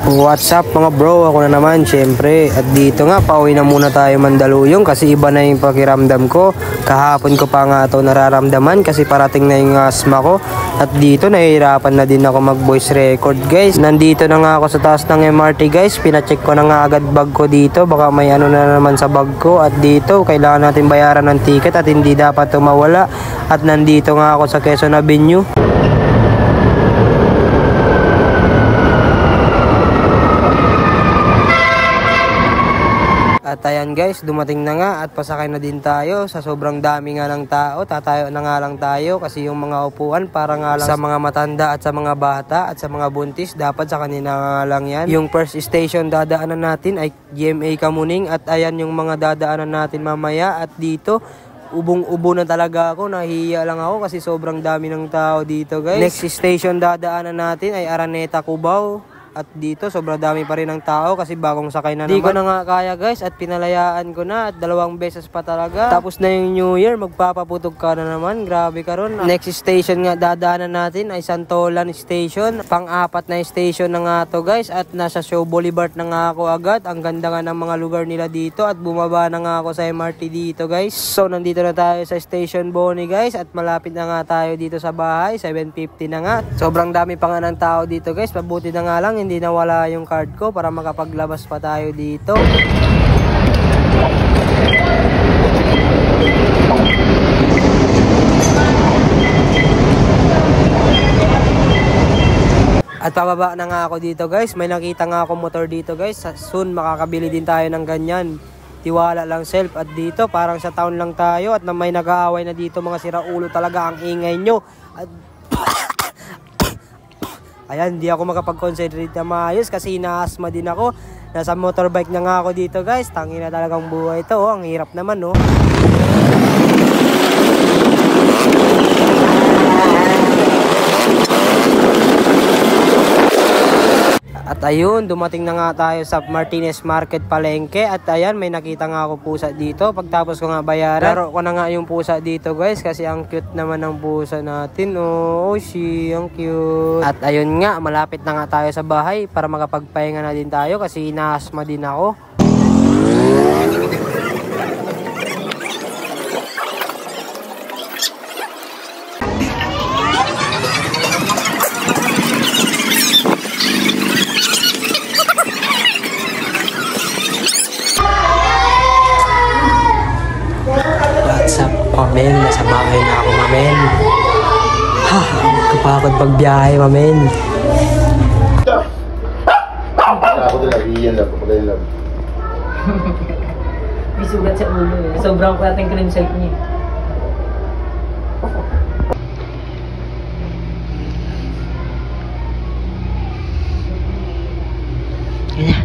What's up mga bro, ako na naman syempre. At dito nga, pauwi na muna tayo Mandaluyong kasi iba na yung pakiramdam ko. Kahapon ko pa nga ito nararamdaman kasi parating na yung asthma ko. At dito nahihirapan na din ako mag voice record guys. Nandito na nga ako sa taas ng MRT guys. Pinacheck ko na nga agad bag ko dito. Baka may ano na naman sa bag ko. At dito kailangan natin bayaran ng ticket at hindi dapat mawala. At nandito nga ako sa Quezon Avenue. At ayan guys, dumating na nga at pasakay na din tayo. Sa sobrang dami nga ng tao, tatayo na nga lang tayo kasi yung mga upuan para nga lang sa mga matanda at sa mga bata at sa mga buntis, dapat sa kanila nga lang yan. Yung first station dadaanan natin ay GMA Kamuning at ayan yung mga dadaanan natin mamaya. At dito ubong-ubo na talaga ako, nahihiya lang ako kasi sobrang dami ng tao dito guys. Next station dadaanan natin ay Araneta, Cubao. At dito sobrang dami pa rin ng tao kasi bagong sakay na naman. Di ko na nga kaya guys at pinalayaan ko na at 2 beses pa talaga. Tapos na yung New Year, magpapaputog ka na naman. Grabe ka ron. Next station nga dadaanan natin ay Santolan Station. Pang-apat na station na nga to guys at nasa Show Boulevard na nga ako agad. Ang ganda nga ng mga lugar nila dito at bumaba na nga ako sa MRT dito guys. So nandito na tayo sa Station Boni guys at malapit na nga tayo dito sa bahay. 7:50 na nga. Sobrang dami pa nga ng tao dito guys. Mabuti na nga lang hindi nawala yung card ko para makapaglabas pa tayo dito. At pababa na nga ako dito guys. May nakita nga ako motor dito guys. Soon makakabili din tayo ng ganyan. Tiwala lang self. At dito parang sa town lang tayo at na may nag-aaway na dito mga siraulo talaga ang ingay nyo. At ayan, hindi ako makapag-concentrate na maayos kasi inaasma din ako. Nasa motorbike na nga ako dito guys. Tangin na talagang buhay ito. Oh. Ang hirap naman oh. At ayun, dumating na nga tayo sa Martinez Market Palengke. At ayan, may nakita nga ako pusa dito. Pagtapos ko nga bayaran, laro ko na nga yung pusa dito guys. Kasi ang cute naman ng pusa natin. Oh, ang cute. At ayun nga, malapit na nga tayo sa bahay para makapagpahinga na din tayo kasi inaasma din ako. Mamen, nasa bahay na ako, mamen. Ha, kapagod pagbiyahe, mamen. Ako din lang, iyan lang, kapag lang. May sugat sa ulo eh. Sobrang kating cream shake niya. Yan na.